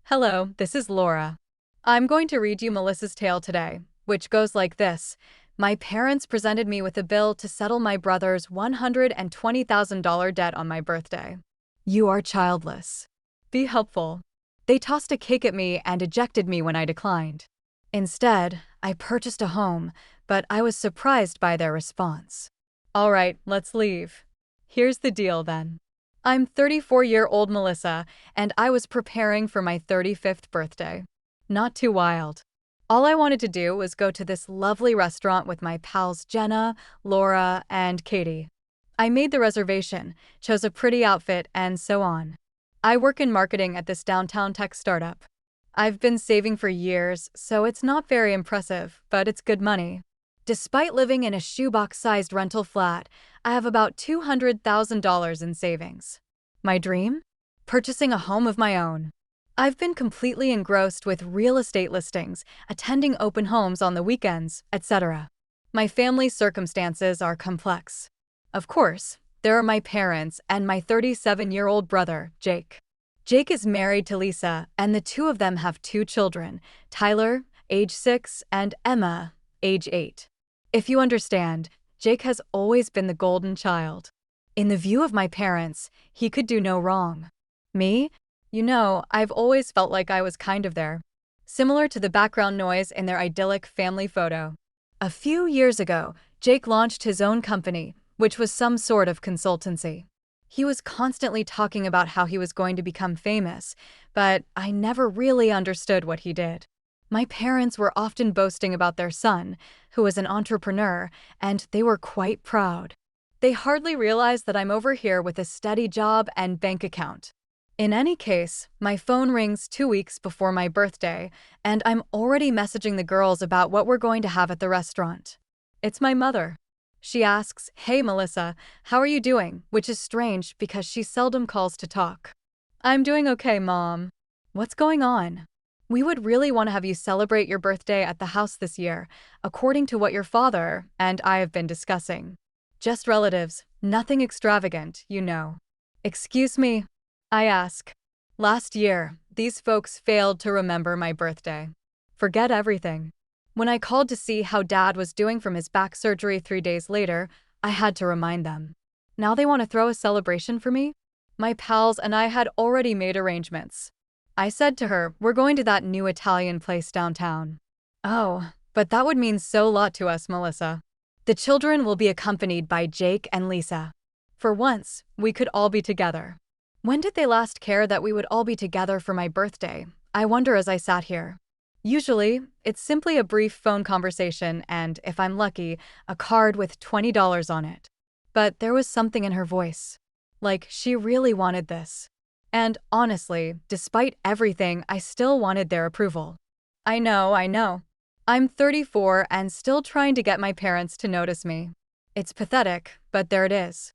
Hello, this is Laura. I'm going to read you Melissa's tale today, which goes like this. My parents presented me with a bill to settle my brother's $120,000 debt on my birthday. You are childless. Be helpful. They tossed a cake at me and ejected me when I declined. Instead, I purchased a home, but I was surprised by their response. All right, let's leave. Here's the deal then. I'm 34-year-old Melissa, and I was preparing for my 35th birthday. Not too wild. All I wanted to do was go to this lovely restaurant with my pals Jenna, Laura, and Katie. I made the reservation, chose a pretty outfit, and so on. I work in marketing at this downtown tech startup. I've been saving for years, so it's not very impressive, but it's good money. Despite living in a shoebox-sized rental flat, I have about $200,000 in savings. My dream? Purchasing a home of my own. I've been completely engrossed with real estate listings, attending open homes on the weekends, etc. My family's circumstances are complex. Of course, there are my parents and my 37-year-old brother, Jake. Jake is married to Lisa, and the two of them have two children, Tyler, age 6, and Emma, age 8. If you understand, Jake has always been the golden child. In the view of my parents, he could do no wrong. Me? I've always felt like I was kind of there. Similar to the background noise in their idyllic family photo. A few years ago, Jake launched his own company, which was some sort of consultancy. He was constantly talking about how he was going to become famous, but I never really understood what he did. My parents were often boasting about their son, who was an entrepreneur, and they were quite proud. They hardly realized that I'm over here with a steady job and bank account. In any case, my phone rings 2 weeks before my birthday, and I'm already messaging the girls about what we're going to have at the restaurant. It's my mother. She asks, "Hey Melissa, how are you doing?" Which is strange because she seldom calls to talk. I'm doing okay, Mom. What's going on? We would really want to have you celebrate your birthday at the house this year, according to what your father and I have been discussing. Just relatives, nothing extravagant, Excuse me? I ask. Last year, these folks failed to remember my birthday. Forget everything. When I called to see how Dad was doing from his back surgery 3 days later, I had to remind them. Now they want to throw a celebration for me? My pals and I had already made arrangements. I said to her, we're going to that new Italian place downtown. Oh, but that would mean so lot to us, Melissa. The children will be accompanied by Jake and Lisa. For once, we could all be together. When did they last care that we would all be together for my birthday? I wonder as I sat here. Usually, it's simply a brief phone conversation and, if I'm lucky, a card with $20 on it. But there was something in her voice. Like she really wanted this. And honestly, despite everything, I still wanted their approval. I know. I'm 34 and still trying to get my parents to notice me. It's pathetic, but there it is.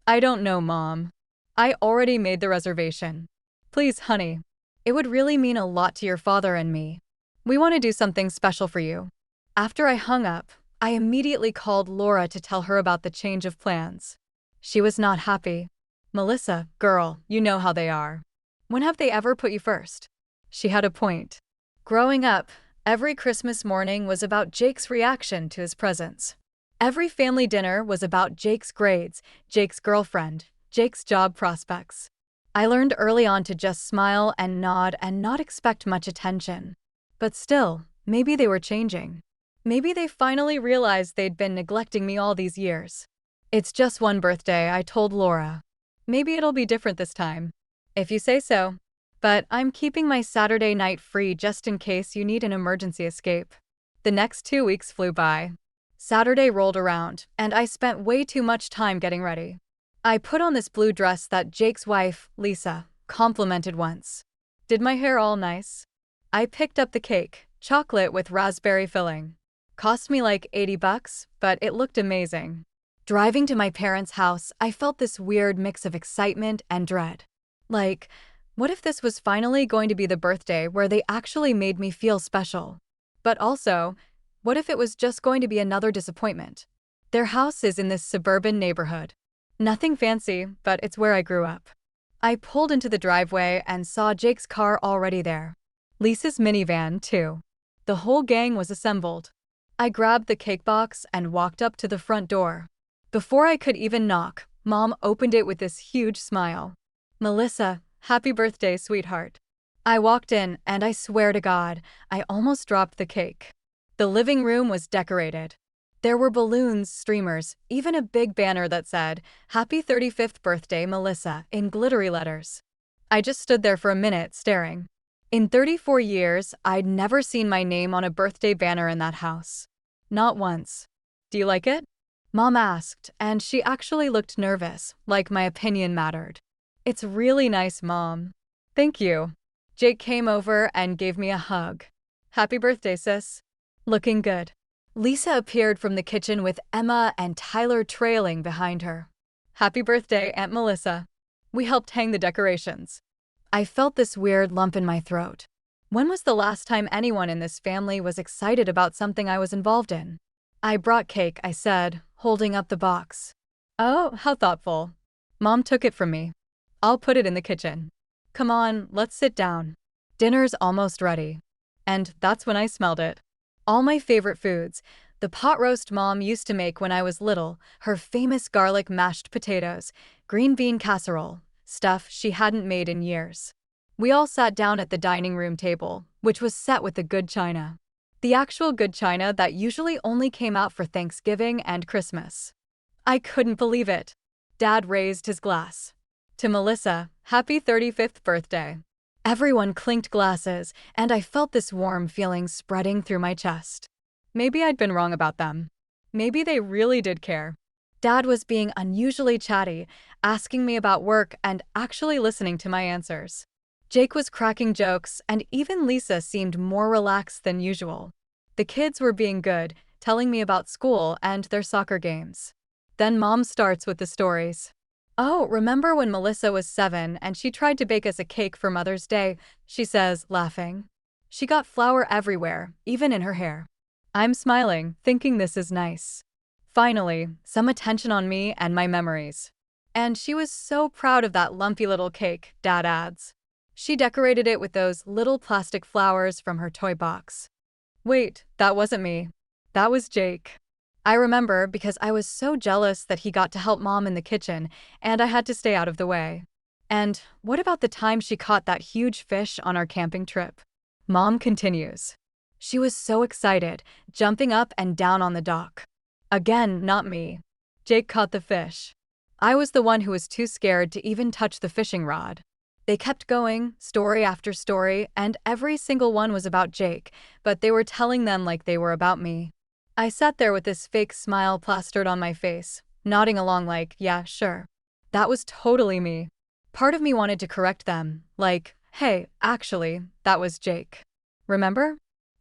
I don't know, Mom. I already made the reservation. Please, honey. It would really mean a lot to your father and me. We want to do something special for you. After I hung up, I immediately called Laura to tell her about the change of plans. She was not happy. Melissa, girl, you know how they are. When have they ever put you first? She had a point. Growing up, every Christmas morning was about Jake's reaction to his presents. Every family dinner was about Jake's grades, Jake's girlfriend, Jake's job prospects. I learned early on to just smile and nod and not expect much attention. But still, maybe they were changing. Maybe they finally realized they'd been neglecting me all these years. It's just one birthday, I told Laura. Maybe it'll be different this time. If you say so. But I'm keeping my Saturday night free just in case you need an emergency escape. The next 2 weeks flew by. Saturday rolled around, and I spent way too much time getting ready. I put on this blue dress that Jake's wife, Lisa, complimented once. Did my hair all nice? I picked up the cake, chocolate with raspberry filling. Cost me like $80, but it looked amazing. Driving to my parents' house, I felt this weird mix of excitement and dread. Like, what if this was finally going to be the birthday where they actually made me feel special? But also, what if it was just going to be another disappointment? Their house is in this suburban neighborhood. Nothing fancy, but it's where I grew up. I pulled into the driveway and saw Jake's car already there. Lisa's minivan, too. The whole gang was assembled. I grabbed the cake box and walked up to the front door. Before I could even knock, Mom opened it with this huge smile. "Melissa, happy birthday, sweetheart." I walked in, and I swear to God, I almost dropped the cake. The living room was decorated. There were balloons, streamers, even a big banner that said, "Happy 35th birthday, Melissa," in glittery letters. I just stood there for a minute, staring. In 34 years, I'd never seen my name on a birthday banner in that house. Not once. "Do you like it?" Mom asked, and she actually looked nervous, like my opinion mattered. "It's really nice, Mom." "Thank you." Jake came over and gave me a hug. "Happy birthday, sis." Looking good. Lisa appeared from the kitchen with Emma and Tyler trailing behind her. "Happy birthday, Aunt Melissa." We helped hang the decorations. I felt this weird lump in my throat. When was the last time anyone in this family was excited about something I was involved in? "I brought cake," I said, holding up the box. "Oh, how thoughtful." Mom took it from me. "I'll put it in the kitchen." "Come on, let's sit down. Dinner's almost ready." And that's when I smelled it. All my favorite foods, the pot roast Mom used to make when I was little, her famous garlic mashed potatoes, green bean casserole, stuff she hadn't made in years. We all sat down at the dining room table, which was set with the good china. The actual good china that usually only came out for Thanksgiving and Christmas. I couldn't believe it. Dad raised his glass. "To Melissa, happy 35th birthday." Everyone clinked glasses, and I felt this warm feeling spreading through my chest. Maybe I'd been wrong about them. Maybe they really did care. Dad was being unusually chatty, asking me about work and actually listening to my answers. Jake was cracking jokes, and even Lisa seemed more relaxed than usual. The kids were being good, telling me about school and their soccer games. Then Mom starts with the stories. "Oh, remember when Melissa was 7 and she tried to bake us a cake for Mother's Day?" she says, laughing. "She got flour everywhere, even in her hair." I'm smiling, thinking this is nice. Finally, some attention on me and my memories. "And she was so proud of that lumpy little cake," Dad adds. "She decorated it with those little plastic flowers from her toy box." Wait, that wasn't me. That was Jake. I remember because I was so jealous that he got to help Mom in the kitchen, and I had to stay out of the way. "And what about the time she caught that huge fish on our camping trip?" Mom continues. "She was so excited, jumping up and down on the dock." Again, not me. Jake caught the fish. I was the one who was too scared to even touch the fishing rod. They kept going, story after story, and every single one was about Jake, but they were telling them like they were about me. I sat there with this fake smile plastered on my face, nodding along like, yeah, sure. That was totally me. Part of me wanted to correct them, like, "Hey, actually, that was Jake. Remember?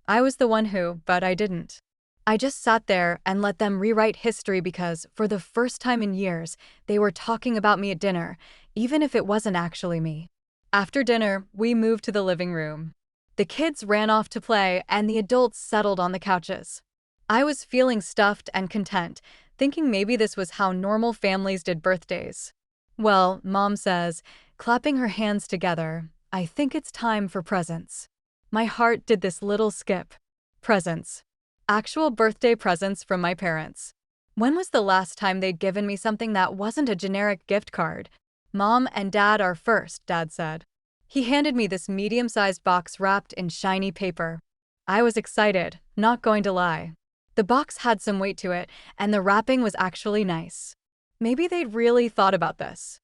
I was the one who, but I didn't." I just sat there and let them rewrite history because, for the first time in years, they were talking about me at dinner, even if it wasn't actually me. After dinner, we moved to the living room. The kids ran off to play, and the adults settled on the couches. I was feeling stuffed and content, thinking maybe this was how normal families did birthdays. Well, Mom says, clapping her hands together, "I think it's time for presents." My heart did this little skip. Presents. Actual birthday presents from my parents. When was the last time they'd given me something that wasn't a generic gift card? "Mom and Dad are first," Dad said. He handed me this medium-sized box wrapped in shiny paper. I was excited, not going to lie. The box had some weight to it, and the wrapping was actually nice. Maybe they'd really thought about this.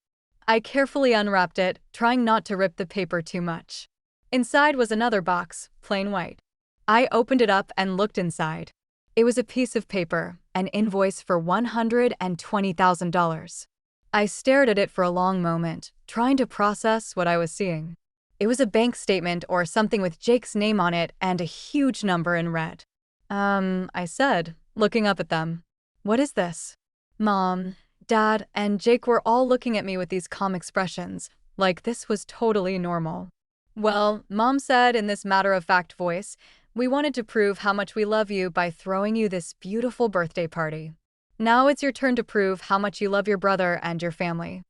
I carefully unwrapped it, trying not to rip the paper too much. Inside was another box, plain white. I opened it up and looked inside. It was a piece of paper, an invoice for $120,000. I stared at it for a long moment, trying to process what I was seeing. It was a bank statement or something with Jake's name on it and a huge number in red. I said, looking up at them. "What is this?" Mom, Dad, and Jake were all looking at me with these calm expressions, like this was totally normal. "Well," Mom said in this matter-of-fact voice, "we wanted to prove how much we love you by throwing you this beautiful birthday party. Now it's your turn to prove how much you love your brother and your family."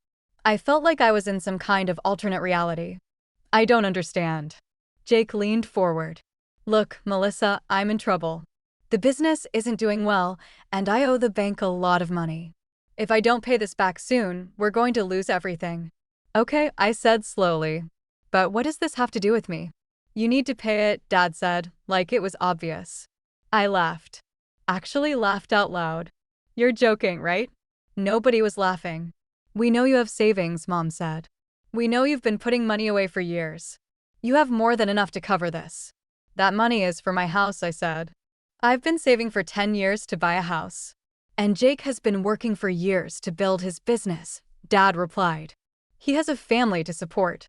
I felt like I was in some kind of alternate reality. "I don't understand." Jake leaned forward. Look, Melissa, I'm in trouble. The business isn't doing well, and I owe the bank a lot of money. If I don't pay this back soon, we're going to lose everything. Okay, I said slowly. But what does this have to do with me? You need to pay it, Dad said, like it was obvious. I laughed. Actually laughed out loud. You're joking, right? Nobody was laughing. We know you have savings, Mom said. We know you've been putting money away for years. You have more than enough to cover this. That money is for my house, I said. I've been saving for 10 years to buy a house. And Jake has been working for years to build his business, Dad replied. He has a family to support.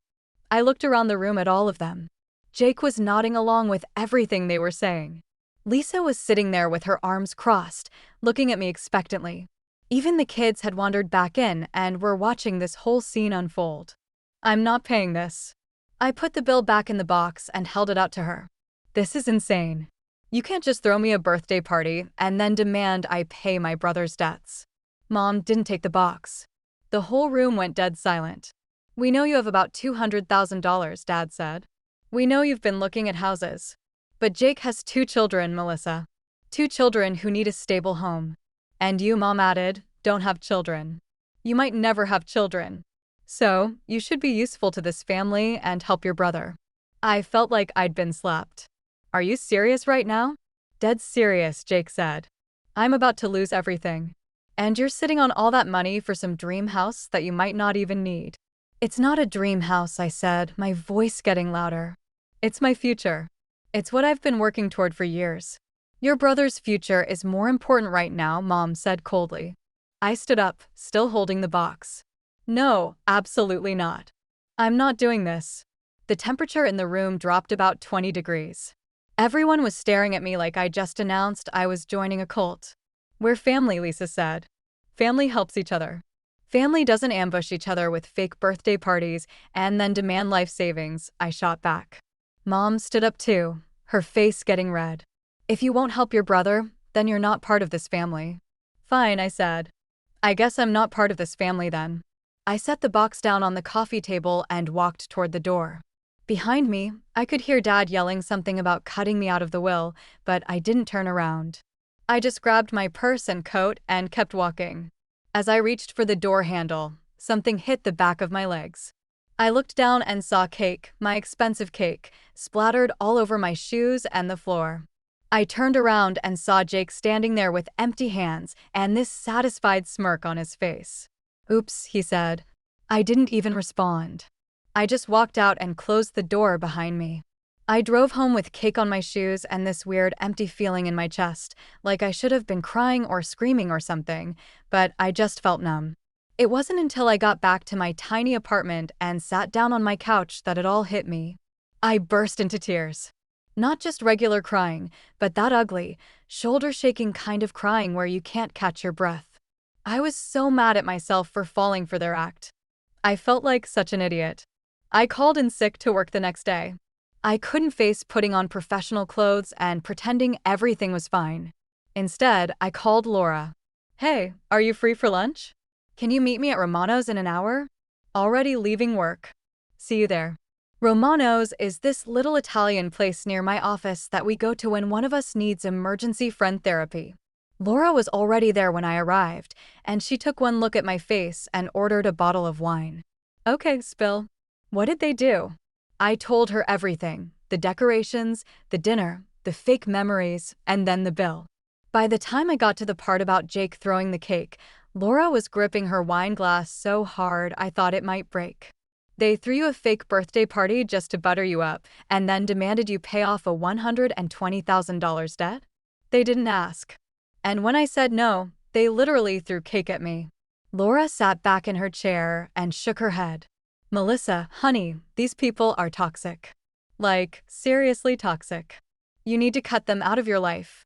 I looked around the room at all of them. Jake was nodding along with everything they were saying. Lisa was sitting there with her arms crossed, looking at me expectantly. Even the kids had wandered back in and were watching this whole scene unfold. I'm not paying this. I put the bill back in the box and held it out to her. This is insane. You can't just throw me a birthday party and then demand I pay my brother's debts. Mom didn't take the box. The whole room went dead silent. We know you have about $200,000, Dad said. We know you've been looking at houses. But Jake has 2 children, Melissa. 2 children who need a stable home. And you, Mom added, don't have children. You might never have children. So, you should be useful to this family and help your brother. I felt like I'd been slapped. Are you serious right now? Dead serious, Jake said. I'm about to lose everything. And you're sitting on all that money for some dream house that you might not even need. It's not a dream house, I said, my voice getting louder. It's my future. It's what I've been working toward for years. Your brother's future is more important right now, Mom said coldly. I stood up, still holding the box. No, absolutely not. I'm not doing this. The temperature in the room dropped about 20 degrees. Everyone was staring at me like I just announced I was joining a cult. We're family, Lisa said. Family helps each other. Family doesn't ambush each other with fake birthday parties and then demand life savings, I shot back. Mom stood up too, her face getting red. If you won't help your brother, then you're not part of this family. Fine, I said. I guess I'm not part of this family then. I set the box down on the coffee table and walked toward the door. Behind me, I could hear Dad yelling something about cutting me out of the will, but I didn't turn around. I just grabbed my purse and coat and kept walking. As I reached for the door handle, something hit the back of my legs. I looked down and saw cake, my expensive cake, splattered all over my shoes and the floor. I turned around and saw Jake standing there with empty hands and this satisfied smirk on his face. Oops, he said. I didn't even respond. I just walked out and closed the door behind me. I drove home with cake on my shoes and this weird empty feeling in my chest, like I should have been crying or screaming or something, but I just felt numb. It wasn't until I got back to my tiny apartment and sat down on my couch that it all hit me. I burst into tears. Not just regular crying, but that ugly, shoulder-shaking kind of crying where you can't catch your breath. I was so mad at myself for falling for their act. I felt like such an idiot. I called in sick to work the next day. I couldn't face putting on professional clothes and pretending everything was fine. Instead, I called Laura. Hey, are you free for lunch? Can you meet me at Romano's in an hour? Already leaving work. See you there. Romano's is this little Italian place near my office that we go to when one of us needs emergency friend therapy. Laura was already there when I arrived, and she took one look at my face and ordered a bottle of wine. Okay, spill. What did they do? I told her everything, the decorations, the dinner, the fake memories, and then the bill. By the time I got to the part about Jake throwing the cake, Laura was gripping her wine glass so hard I thought it might break. They threw you a fake birthday party just to butter you up, and then demanded you pay off a $120,000 debt? They didn't ask. And when I said no, they literally threw cake at me. Laura sat back in her chair and shook her head. Melissa, honey, these people are toxic. Like, seriously toxic. You need to cut them out of your life.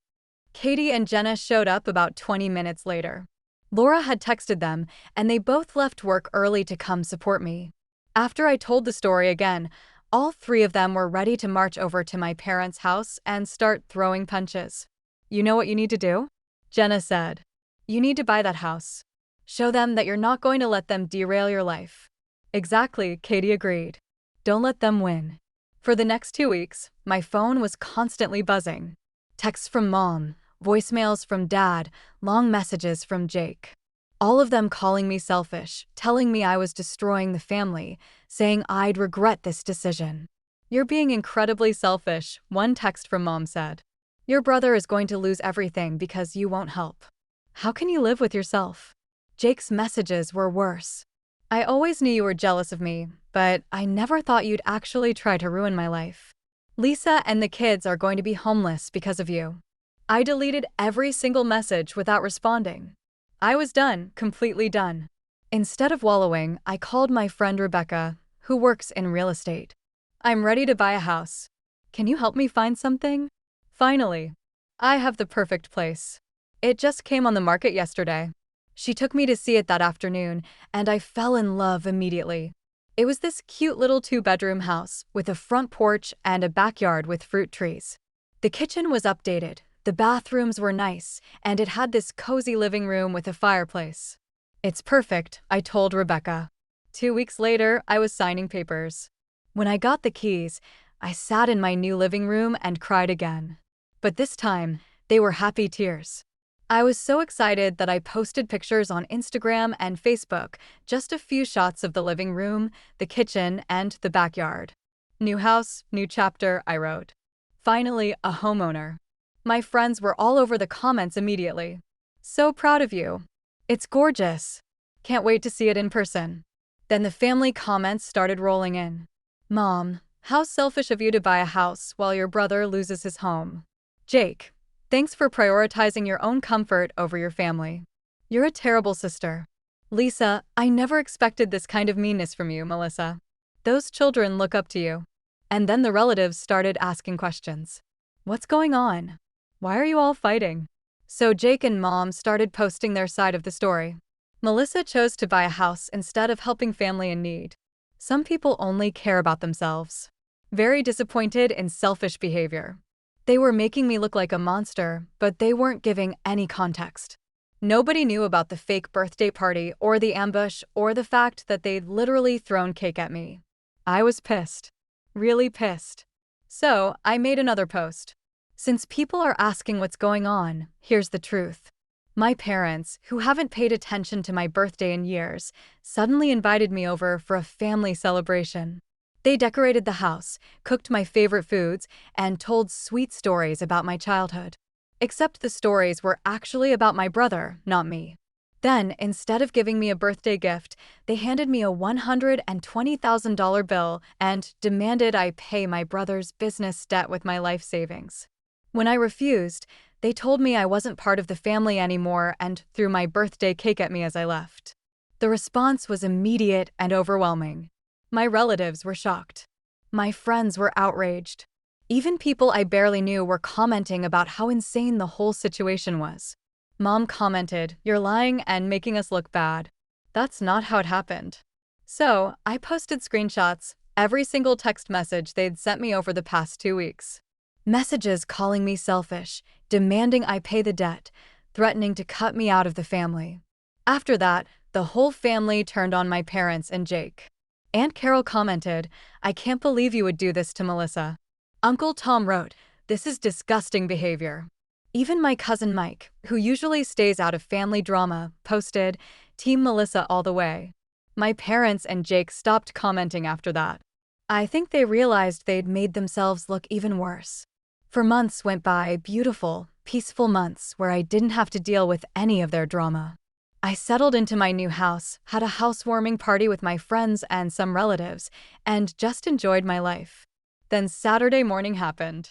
Katie and Jenna showed up about 20 minutes later. Laura had texted them, and they both left work early to come support me. After I told the story again, all 3 of them were ready to march over to my parents' house and start throwing punches. You know what you need to do? Jenna said. You need to buy that house. Show them that you're not going to let them derail your life. Exactly, Katie agreed. Don't let them win. For the next 2 weeks, my phone was constantly buzzing. Texts from mom, voicemails from dad, long messages from Jake. All of them calling me selfish, telling me I was destroying the family, saying I'd regret this decision. "You're being incredibly selfish," one text from mom said. "Your brother is going to lose everything because you won't help. How can you live with yourself?" Jake's messages were worse. "I always knew you were jealous of me, but I never thought you'd actually try to ruin my life. Lisa and the kids are going to be homeless because of you." I deleted every single message without responding. I was done, completely done. Instead of wallowing, I called my friend Rebecca, who works in real estate. "I'm ready to buy a house. Can you help me find something?" Finally, I have the perfect place. It just came on the market yesterday. She took me to see it that afternoon, and I fell in love immediately. It was this cute little 2-bedroom house with a front porch and a backyard with fruit trees. The kitchen was updated, the bathrooms were nice, and it had this cozy living room with a fireplace. "It's perfect," I told Rebecca. 2 weeks later, I was signing papers. When I got the keys, I sat in my new living room and cried again. But this time, they were happy tears. I was so excited that I posted pictures on Instagram and Facebook, just a few shots of the living room, the kitchen, and the backyard. "New house, new chapter," I wrote. Finally, a homeowner. My friends were all over the comments immediately. "So proud of you. It's gorgeous. Can't wait to see it in person." Then the family comments started rolling in. "Mom, how selfish of you to buy a house while your brother loses his home." "Jake, thanks for prioritizing your own comfort over your family. You're a terrible sister." "Lisa, I never expected this kind of meanness from you, Melissa. Those children look up to you." And then the relatives started asking questions. "What's going on? Why are you all fighting?" So Jake and mom started posting their side of the story. "Melissa chose to buy a house instead of helping family in need. Some people only care about themselves. Very disappointed in selfish behavior. They were making me look like a monster, but they weren't giving any context. Nobody knew about the fake birthday party or the ambush or the fact that they'd literally thrown cake at me. I was pissed. Really pissed. So I made another post. Since people are asking what's going on, here's the truth. My parents, who haven't paid attention to my birthday in years, suddenly invited me over for a family celebration. They decorated the house, cooked my favorite foods, and told sweet stories about my childhood. Except the stories were actually about my brother, not me. Then, instead of giving me a birthday gift, they handed me a $120,000 bill and demanded I pay my brother's business debt with my life savings. When I refused, they told me I wasn't part of the family anymore and threw my birthday cake at me as I left. The response was immediate and overwhelming. My relatives were shocked. My friends were outraged. Even people I barely knew were commenting about how insane the whole situation was. Mom commented, "You're lying and making us look bad. That's not how it happened." So, I posted screenshots, every single text message they'd sent me over the past 2 weeks. Messages calling me selfish, demanding I pay the debt, threatening to cut me out of the family. After that, the whole family turned on my parents and Jake. Aunt Carol commented, "I can't believe you would do this to Melissa." Uncle Tom wrote, "This is disgusting behavior." Even my cousin Mike, who usually stays out of family drama, posted, "Team Melissa all the way." My parents and Jake stopped commenting after that. I think they realized they'd made themselves look even worse. For months went by, beautiful, peaceful months where I didn't have to deal with any of their drama. I settled into my new house, had a housewarming party with my friends and some relatives, and just enjoyed my life. Then Saturday morning happened.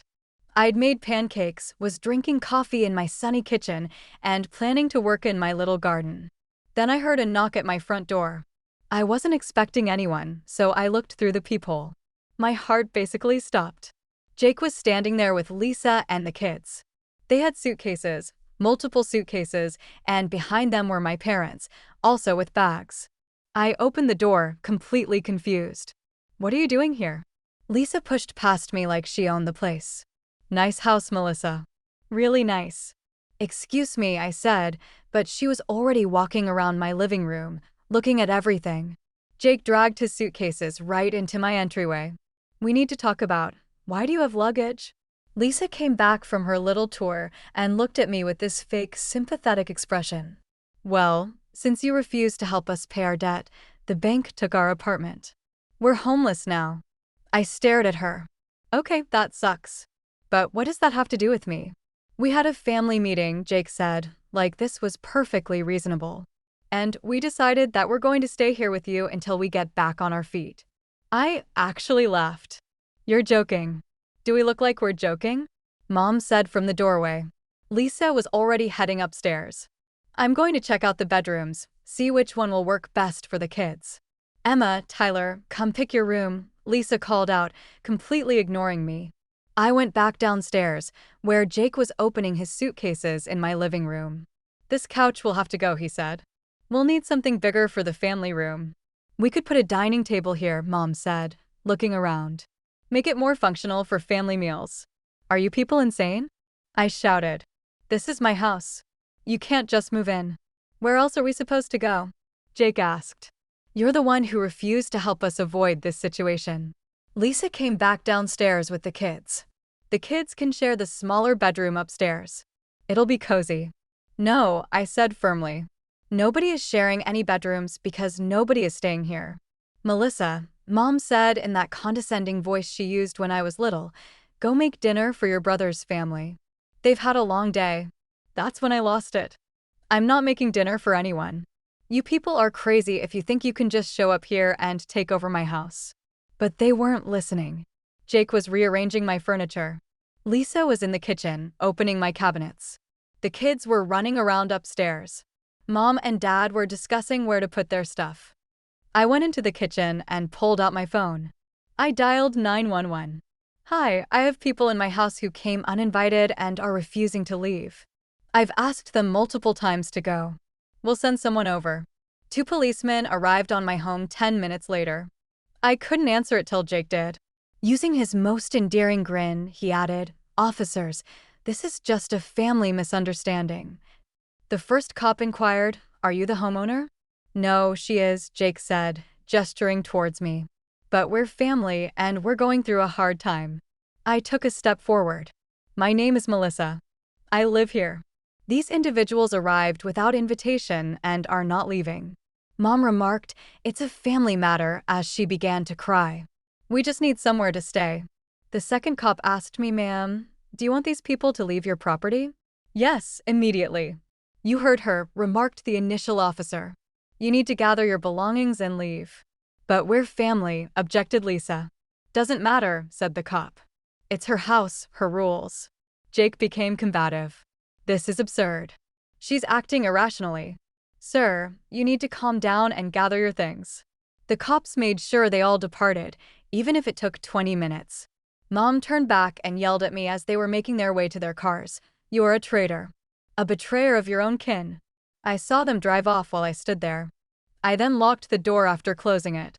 I'd made pancakes, was drinking coffee in my sunny kitchen, and planning to work in my little garden. Then I heard a knock at my front door. I wasn't expecting anyone, so I looked through the peephole. My heart basically stopped. Jake was standing there with Lisa and the kids. They had suitcases, multiple suitcases, and behind them were my parents, also with bags. I opened the door, completely confused. "What are you doing here?" Lisa pushed past me like she owned the place. "Nice house, Melissa. Really nice." "Excuse me," I said, but she was already walking around my living room, looking at everything. Jake dragged his suitcases right into my entryway. We need to talk about, why do you have luggage? Lisa came back from her little tour and looked at me with this fake, sympathetic expression. Well, since you refused to help us pay our debt, the bank took our apartment. We're homeless now. I stared at her. Okay, that sucks. But what does that have to do with me? We had a family meeting, Jake said, like this was perfectly reasonable. And we decided that we're going to stay here with you until we get back on our feet. I actually laughed. You're joking. Do we look like we're joking? Mom said from the doorway. Lisa was already heading upstairs. I'm going to check out the bedrooms, see which one will work best for the kids. Emma, Tyler, come pick your room, Lisa called out, completely ignoring me. I went back downstairs, where Jake was opening his suitcases in my living room. This couch will have to go, he said. We'll need something bigger for the family room. We could put a dining table here, Mom said, looking around. Make it more functional for family meals. Are you people insane? I shouted. This is my house. You can't just move in. Where else are we supposed to go? Jake asked. You're the one who refused to help us avoid this situation. Lisa came back downstairs with the kids. The kids can share the smaller bedroom upstairs. It'll be cozy. No, I said firmly. Nobody is sharing any bedrooms because nobody is staying here. Melissa, Mom said in that condescending voice she used when I was little, go make dinner for your brother's family. They've had a long day. That's when I lost it. I'm not making dinner for anyone. You people are crazy if you think you can just show up here and take over my house. But they weren't listening. Jake was rearranging my furniture. Lisa was in the kitchen, opening my cabinets. The kids were running around upstairs. Mom and Dad were discussing where to put their stuff. I went into the kitchen and pulled out my phone. I dialed 911. Hi, I have people in my house who came uninvited and are refusing to leave. I've asked them multiple times to go. We'll send someone over. 2 policemen arrived on my home 10 minutes later. I couldn't answer it till Jake did. Using his most endearing grin, he added, Officers, this is just a family misunderstanding. The first cop inquired, Are you the homeowner? No, she is, Jake said, gesturing towards me. But we're family and we're going through a hard time. I took a step forward. My name is Melissa. I live here. These individuals arrived without invitation and are not leaving. Mom remarked, It's a family matter, as she began to cry. We just need somewhere to stay. The second cop asked me, Ma'am, do you want these people to leave your property? Yes, immediately. You heard her, remarked the initial officer. You need to gather your belongings and leave. But we're family, objected Lisa. Doesn't matter, said the cop. It's her house, her rules. Jake became combative. This is absurd. She's acting irrationally. Sir, you need to calm down and gather your things. The cops made sure they all departed, even if it took 20 minutes. Mom turned back and yelled at me as they were making their way to their cars. You're a traitor. A betrayer of your own kin. I saw them drive off while I stood there. I then locked the door after closing it.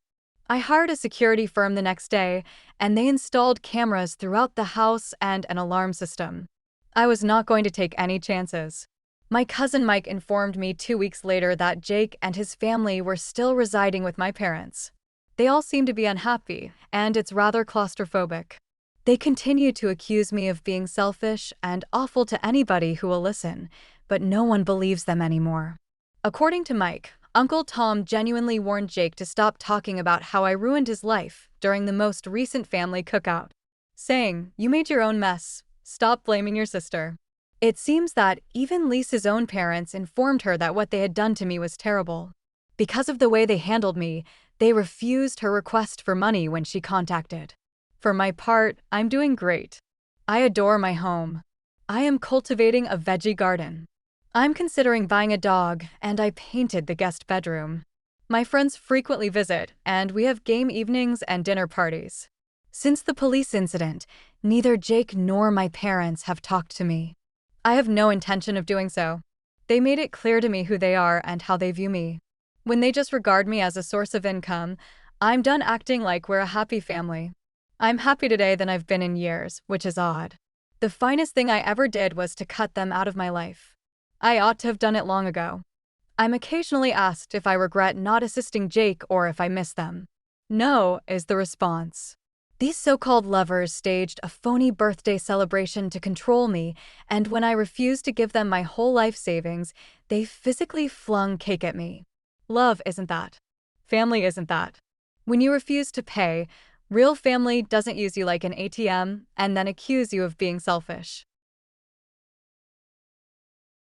I hired a security firm the next day, and they installed cameras throughout the house and an alarm system. I was not going to take any chances. My cousin Mike informed me 2 weeks later that Jake and his family were still residing with my parents. They all seem to be unhappy, and it's rather claustrophobic. They continue to accuse me of being selfish and awful to anybody who will listen, but no one believes them anymore. According to Mike, Uncle Tom genuinely warned Jake to stop talking about how I ruined his life during the most recent family cookout, saying, You made your own mess. Stop blaming your sister. It seems that even Lisa's own parents informed her that what they had done to me was terrible. Because of the way they handled me, they refused her request for money when she contacted. For my part, I'm doing great. I adore my home. I am cultivating a veggie garden. I'm considering buying a dog, and I painted the guest bedroom. My friends frequently visit, and we have game evenings and dinner parties. Since the police incident, neither Jake nor my parents have talked to me. I have no intention of doing so. They made it clear to me who they are and how they view me. When they just regard me as a source of income, I'm done acting like we're a happy family. I'm happier today than I've been in years, which is odd. The finest thing I ever did was to cut them out of my life. I ought to have done it long ago. I'm occasionally asked if I regret not assisting Jake or if I miss them. No, is the response. These so-called lovers staged a phony birthday celebration to control me, and when I refused to give them my whole life savings, they physically flung cake at me. Love isn't that. Family isn't that. When you refuse to pay, real family doesn't use you like an ATM and then accuse you of being selfish.